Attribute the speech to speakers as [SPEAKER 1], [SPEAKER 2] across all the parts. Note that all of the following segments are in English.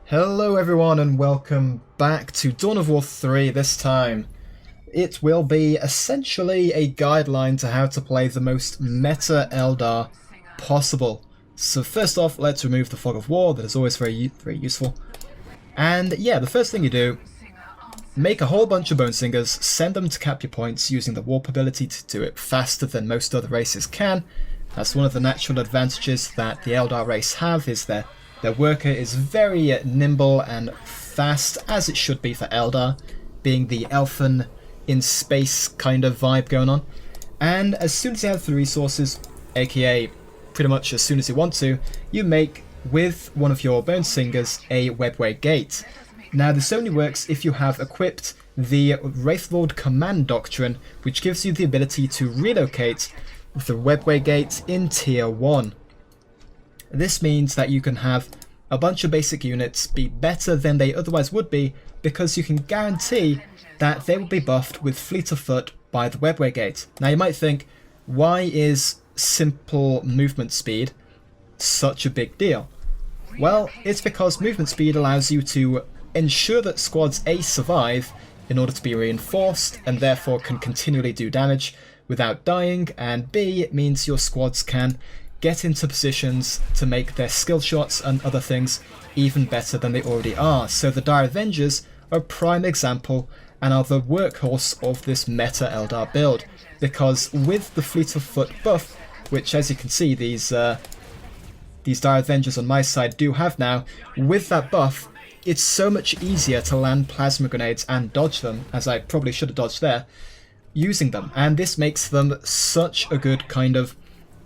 [SPEAKER 1] Hello everyone and welcome back to Dawn of War 3 this time. It will be essentially a guideline to how to play the most meta Eldar possible. So first off, let's remove the Fog of War, that is always very useful. And yeah, the first thing you do, make a whole bunch of Bone Singers, send them to cap your points using the warp ability to do it faster than most other races can. That's one of the natural advantages that the Eldar race have, is their worker is very nimble and fast, as it should be for Eldar, being the elfin in space kind of vibe going on. And as soon as you have the resources, aka pretty much as soon as you want to, you make, with one of your Bone Singers, a Webway Gate. Now this only works if you have equipped the Wraithlord command doctrine, which gives you the ability to relocate the Webway Gate in Tier 1. This means that you can have a bunch of basic units be better than they otherwise would be, because you can guarantee that they will be buffed with fleet of foot by the Webway Gate. Now you might think, why is simple movement speed such a big deal? Well, it's because movement speed allows you to ensure that squads A survive in order to be reinforced and therefore can continually do damage without dying, and B, it means your squads can get into positions to make their skill shots and other things even better than they already are. So the Dire Avengers are a prime example and are the workhorse of this meta Eldar build, because with the Fleet of Foot buff, which as you can see these Dire Avengers on my side do have now, with that buff it's so much easier to land plasma grenades and dodge them, as I probably should have dodged there, using them, and this makes them such a good kind of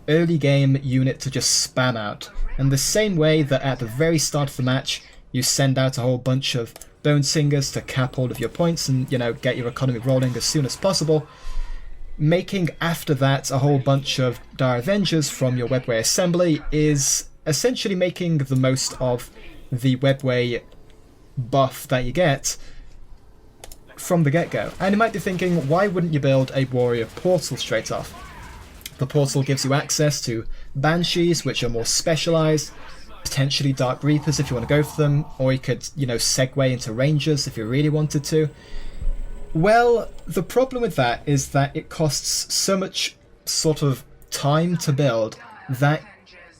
[SPEAKER 1] early game unit to just spam out. And the same way that at the very start of the match you send out a whole bunch of Bone Singers to cap all of your points and, you know, get your economy rolling as soon as possible, making after that a whole bunch of Dire Avengers from your Webway assembly is essentially making the most of the Webway buff that you get from the get-go. And you might be thinking, why wouldn't you build a warrior portal straight off? The portal gives you access to Banshees, which are more specialised, potentially Dark Reapers if you want to go for them, or you could, you know, segue into Rangers if you really wanted to. Well, the problem with that is that it costs so much sort of time to build that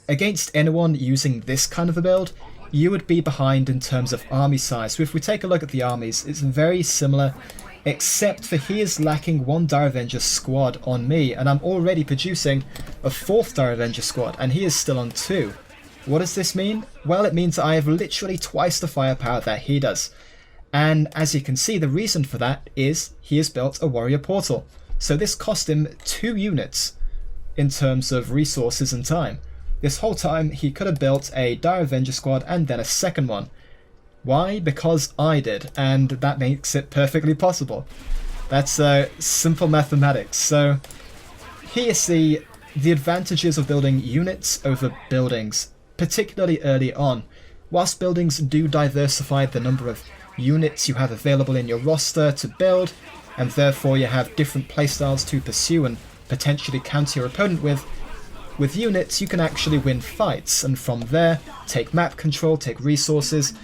[SPEAKER 1] against anyone using this kind of a build, you would be behind in terms of army size. So if we take a look at the armies, it's very similar, except for he is lacking one Dire Avenger squad on me, and I'm already producing a fourth Dire Avenger squad, and he is still on 2. What does this mean? Well, it means I have literally twice the firepower that he does. And as you can see, the reason for that is he has built a warrior portal. So this cost him 2 units in terms of resources and time. This whole time he could have built a Dire Avenger squad and then a second one. Why? Because I did, and that makes it perfectly possible. That's simple mathematics. So here you see the advantages of building units over buildings, particularly early on. Whilst buildings do diversify the number of units you have available in your roster to build, and therefore you have different playstyles to pursue and potentially counter your opponent with units you can actually win fights, and from there take map control, take resources,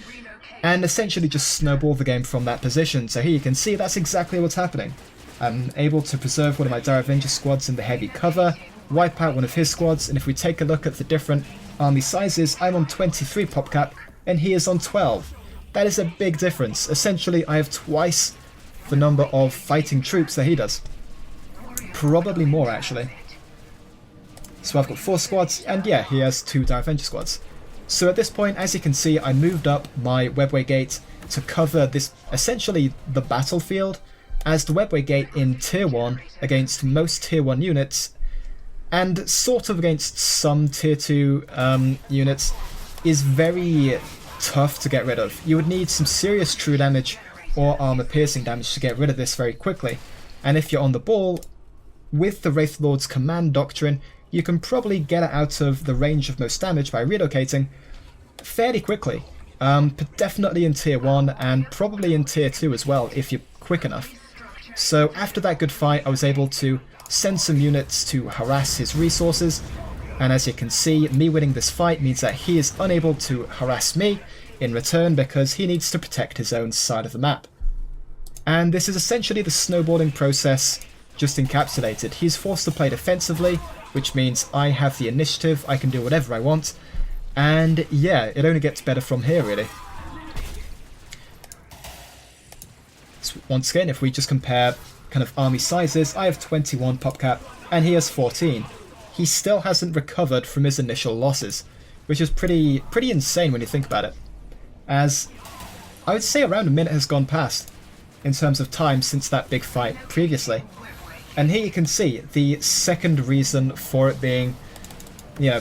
[SPEAKER 1] and essentially just snowball the game from that position. So here you can see that's exactly what's happening. I'm able to preserve one of my Dire Avenger squads in the heavy cover, wipe out one of his squads, and if we take a look at the different army sizes, I'm on 23 pop cap and he is on 12. That is a big difference. Essentially I have twice the number of fighting troops that he does. Probably more actually. So I've got 4 squads, and yeah, he has 2 Dire Avenger squads. So at this point, as you can see, I moved up my Webway Gate to cover this, essentially the battlefield, as the Webway Gate in Tier 1 against most Tier 1 units, and sort of against some Tier 2 units, is very tough to get rid of. You would need some serious true damage or armor piercing damage to get rid of this very quickly. And if you're on the ball, with the Wraithlord's command doctrine, you can probably get it out of the range of most damage by relocating fairly quickly. Definitely in Tier 1 and probably in Tier 2 as well if you're quick enough. So after that good fight I was able to send some units to harass his resources, And as you can see, me winning this fight means that he is unable to harass me in return because he needs to protect his own side of the map. And this is essentially the snowballing process just encapsulated. He's forced to play defensively, which means I have the initiative, I can do whatever I want, and yeah, it only gets better from here really. So once again, if we just compare kind of army sizes, I have 21 PopCap and he has 14. He still hasn't recovered from his initial losses, which is pretty insane when you think about it. As I would say around a minute has gone past in terms of time since that big fight previously. And here you can see the second reason for it being, you know,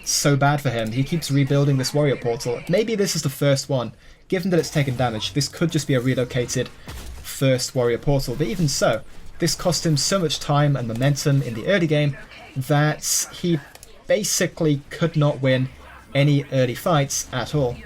[SPEAKER 1] so bad for him. He keeps rebuilding this warrior portal. Maybe this is the first one. Given that it's taken damage, this could just be a relocated first warrior portal. But even so, this cost him so much time and momentum in the early game that he basically could not win any early fights at all.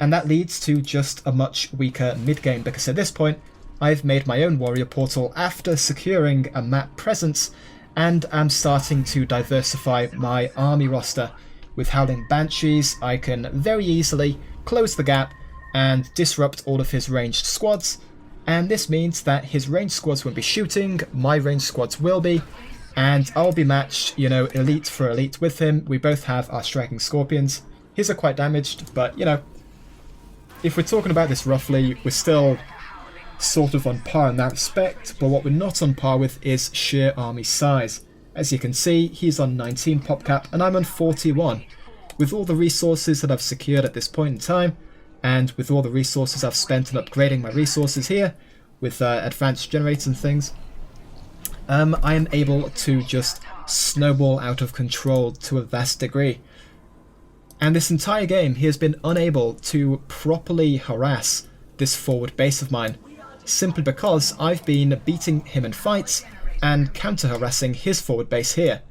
[SPEAKER 1] And that leads to just a much weaker mid-game, because at this point, I've made my own warrior portal after securing a map presence, and I'm starting to diversify my army roster. With Howling Banshees, I can very easily close the gap and disrupt all of his ranged squads, and this means that his ranged squads won't be shooting, my ranged squads will be, and I'll be matched, you know, elite for elite with him. We both have our striking scorpions. His are quite damaged, but, you know, if we're talking about this roughly, we're still sort of on par in that respect, but what we're not on par with is sheer army size. As you can see, he's on 19 PopCap and I'm on 41. With all the resources that I've secured at this point in time, and with all the resources I've spent on upgrading my resources here, with advanced generators and things, I am able to just snowball out of control to a vast degree. And this entire game, he has been unable to properly harass this forward base of mine, simply because I've been beating him in fights and counter-harassing his forward base here.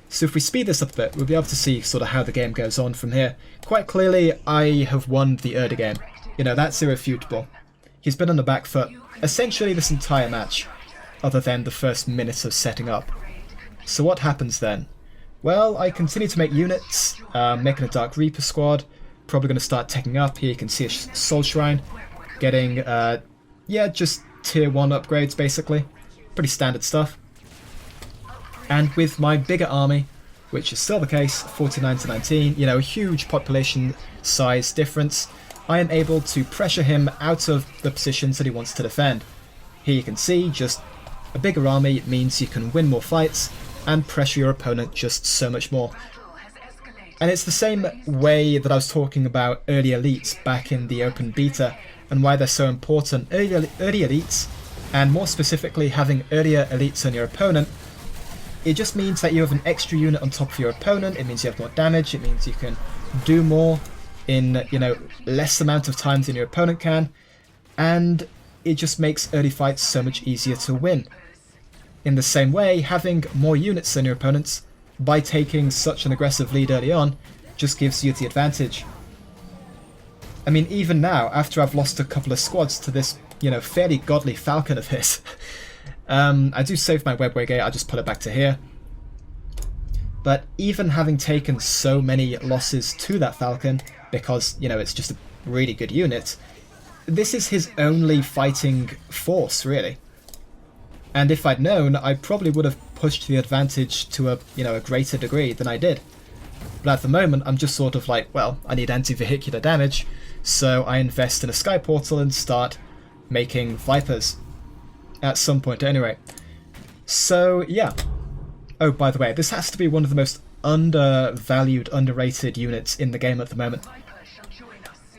[SPEAKER 1] So if we speed this up a bit, we'll be able to see sort of how the game goes on from here. Quite clearly, I have won the early game. You know, that's irrefutable. He's been on the back foot essentially this entire match, other than the first minutes of setting up. So what happens then? Well, I continue to make units, making a Dark Reaper squad, probably going to start taking up. Here you can see a Soul Shrine, getting, yeah, just tier 1 upgrades basically. Pretty standard stuff. And with my bigger army, which is still the case, 49 to 19, you know, a huge population size difference, I am able to pressure him out of the positions that he wants to defend. Here you can see, just a bigger army means you can win more fights and pressure your opponent just so much more. And it's the same way that I was talking about early elites back in the open beta and why they're so important. Early elites, and more specifically having earlier elites on your opponent, it just means that you have an extra unit on top of your opponent. It means you have more damage, it means you can do more in, you know, less amount of time than your opponent can, and it just makes early fights so much easier to win. In the same way, having more units than your opponents by taking such an aggressive lead early on just gives you the advantage. I mean, even now, after I've lost a couple of squads to this, you know, fairly godly falcon of his, I do save my Webway Gate, I'll just put it back to here. But even having taken so many losses to that falcon, because, you know, it's just a really good unit, this is his only fighting force, really. And if I'd known, I probably would have pushed the advantage to a, you know, a greater degree than I did. But at the moment, I'm just sort of like, well, I need anti-vehicular damage, so I invest in a sky portal and start making Vipers. At some point, at any rate. So, yeah. Oh, by the way, this has to be one of the most undervalued, underrated units in the game at the moment.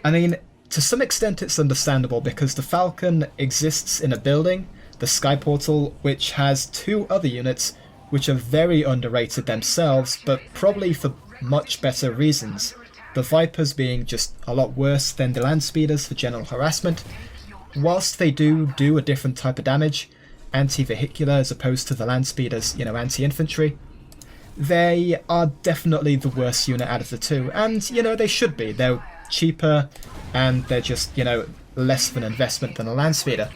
[SPEAKER 1] I mean, to some extent it's understandable, because the Falcon exists in a building, the Sky Portal, which has two other units which are very underrated themselves, but probably for much better reasons. The Vipers being just a lot worse than the Land Speeders for general harassment. Whilst they do a different type of damage, anti-vehicular as opposed to the Land Speeders, you know, anti-infantry, they are definitely the worst unit out of the two, and, you know, they should be. They're cheaper, and they're just, you know, less of an investment than a Land Speeder.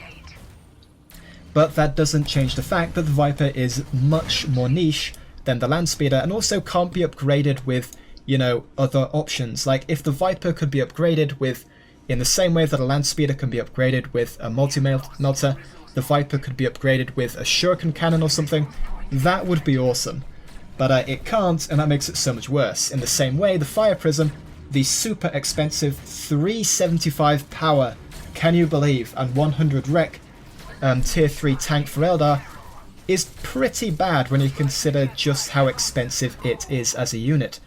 [SPEAKER 1] but that doesn't change the fact that the Viper is much more niche than the Landspeeder, and also can't be upgraded with, you know, other options. Like, if the Viper could be upgraded with, in the same way that a Landspeeder can be upgraded with a multi-melter, the Viper could be upgraded with a shuriken cannon or something, that would be awesome. But it can't, and that makes it so much worse. In the same way, the Fire Prism, the super expensive 375 power, can you believe, and 100 rec tier 3 tank for Eldar, is pretty bad when you consider just how expensive it is as a unit.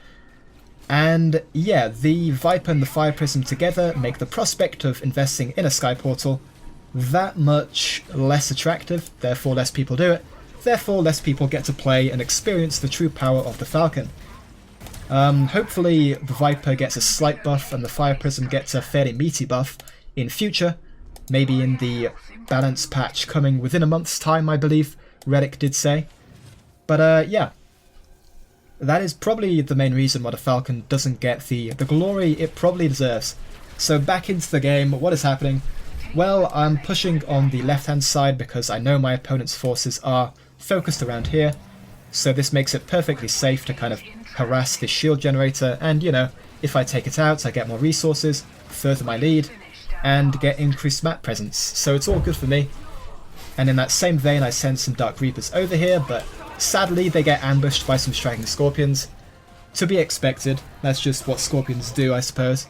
[SPEAKER 1] And yeah, the Viper and the Fire Prism together make the prospect of investing in a Sky Portal that much less attractive, therefore less people do it, therefore less people get to play and experience the true power of the Falcon. Hopefully the Viper gets a slight buff and the Fire Prism gets a fairly meaty buff in future, maybe in the balance patch coming within a month's time, I believe Relic did say. But yeah, that is probably the main reason why the Falcon doesn't get the glory it probably deserves. So back into the game, what is happening? Well, I'm pushing on the left-hand side because I know my opponent's forces are focused around here, so this makes it perfectly safe to kind of harass this shield generator, and you know, if I take it out, I get more resources, further my lead, and get increased map presence, so it's all good for me. And in that same vein, I send some Dark Reapers over here, but sadly they get ambushed by some striking Scorpions. To be expected, that's just what Scorpions do, I suppose.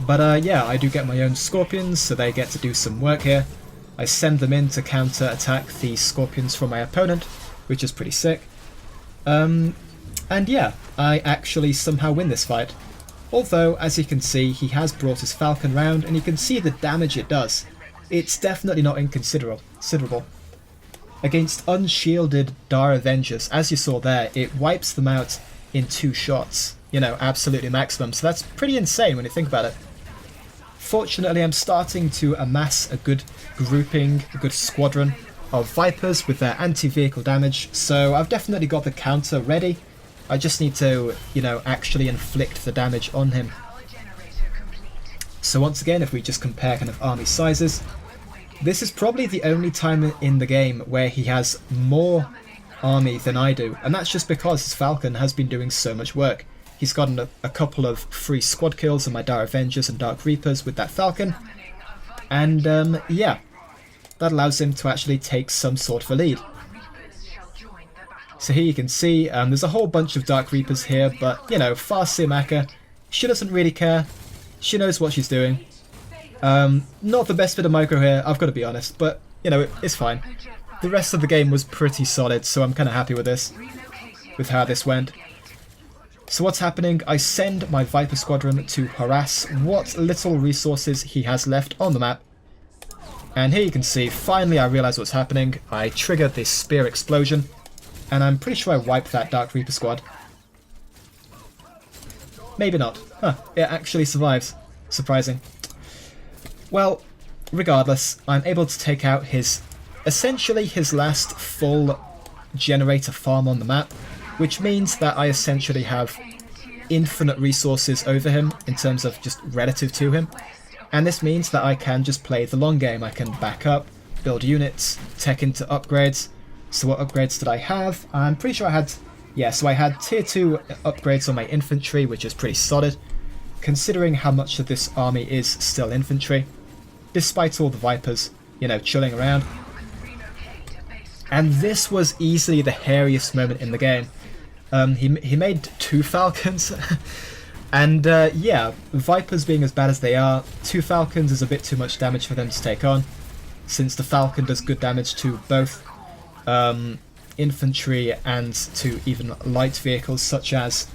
[SPEAKER 1] But yeah, I do get my own Scorpions, so they get to do some work here. I send them in to counter-attack the Scorpions from my opponent, which is pretty sick. And yeah, I actually somehow win this fight. Although, as you can see, he has brought his Falcon round, and you can see the damage it does. It's definitely not inconsiderable. Against unshielded Dire Avengers, as you saw there, it wipes them out in 2 shots. You know, absolutely maximum, so that's pretty insane when you think about it. Fortunately, I'm starting to amass a good grouping, a good squadron of Vipers with their anti-vehicle damage, so I've definitely got the counter ready. I just need to, you know, actually inflict the damage on him. So once again, if we just compare kind of army sizes, this is probably the only time in the game where he has more army than I do, and that's just because his Falcon has been doing so much work. He's gotten a couple of free squad kills on my Dire Avengers and Dark Reapers with that Falcon, and yeah, that allows him to actually take some sort of a lead. So here you can see there's a whole bunch of Dark Reapers here, but you know, Farseer Maka, she doesn't really care. She knows what she's doing. Not the best bit of micro here, I've got to be honest, but you know, it's fine. The rest of the game was pretty solid, so I'm kind of happy with this, with how this went. So what's happening? I send my Viper Squadron to harass what little resources he has left on the map. And here you can see, finally I realise what's happening. I triggered this spear explosion, and I'm pretty sure I wiped that Dark Reaper squad. Maybe not. Huh, it actually survives. Surprising. Well, regardless, I'm able to take out essentially his last full generator farm on the map, which means that I essentially have infinite resources over him in terms of just relative to him. And this means that I can just play the long game. I can back up, build units, tech into upgrades. So what upgrades did I have? I'm pretty sure I had... yeah, so I had tier 2 upgrades on my infantry, which is pretty solid, considering how much of this army is still infantry, despite all the Vipers, you know, chilling around. And this was easily the hairiest moment in the game. He made 2 Falcons, and yeah, Vipers being as bad as they are, 2 Falcons is a bit too much damage for them to take on, since the Falcon does good damage to both infantry and to even light vehicles such as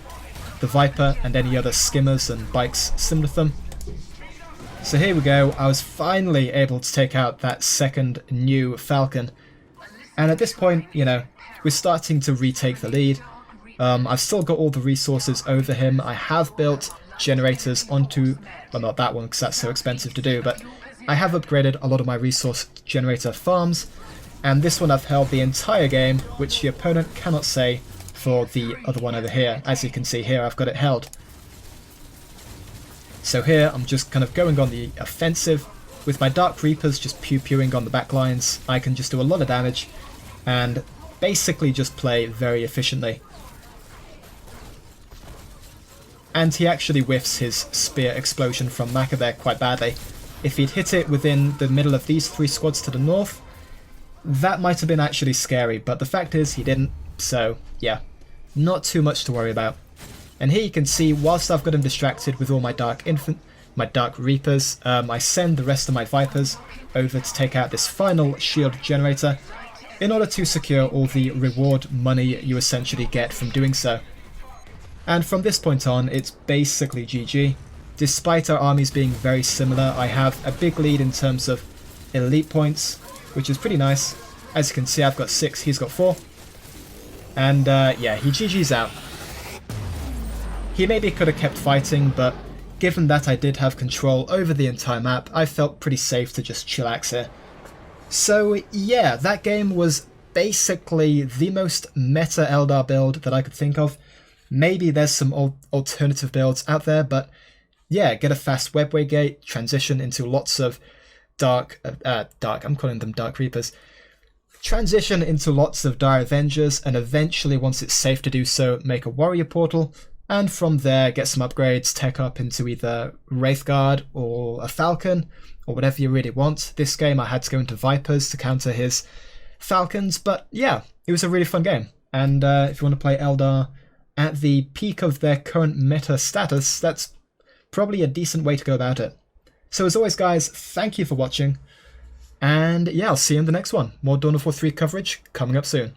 [SPEAKER 1] the Viper and any other skimmers and bikes similar to them. So here we go, I was finally able to take out that second new Falcon, and at this point, you know, we're starting to retake the lead. I've still got all the resources over him. I have built generators onto, well, not that one because that's so expensive to do, but I have upgraded a lot of my resource generator farms, and this one I've held the entire game, which the opponent cannot say for the other one over here. As you can see here, I've got it held. So here I'm just kind of going on the offensive, with my Dark Reapers just pew-pewing on the backlines, I can just do a lot of damage and basically just play very efficiently. And he actually whiffs his spear explosion from Maka there quite badly. If he'd hit it within the middle of these 3 squads to the north, that might have been actually scary, but the fact is he didn't, so yeah, not too much to worry about. And here you can see, whilst I've got him distracted with all my Dark Reapers, I send the rest of my Vipers over to take out this final shield generator in order to secure all the reward money you essentially get from doing so. And from this point on, it's basically GG. Despite our armies being very similar, I have a big lead in terms of elite points, which is pretty nice. As you can see, I've got 6, he's got 4. And yeah, he GG's out. He maybe could have kept fighting, but given that I did have control over the entire map, I felt pretty safe to just chillax here. So yeah, that game was basically the most meta Eldar build that I could think of. Maybe there's some alternative builds out there, but yeah, get a fast Webway Gate, transition into lots of I'm calling them Dark Reapers. Transition into lots of Dire Avengers, and eventually, once it's safe to do so, make a Warrior Portal, and from there get some upgrades, tech up into either Wraithguard or a Falcon, or whatever you really want. This game I had to go into Vipers to counter his Falcons, but yeah, it was a really fun game. And if you want to play Eldar at the peak of their current meta status, that's probably a decent way to go about it. So as always guys, thank you for watching, and yeah, I'll see you in the next one. More Dawn of War 3 coverage coming up soon.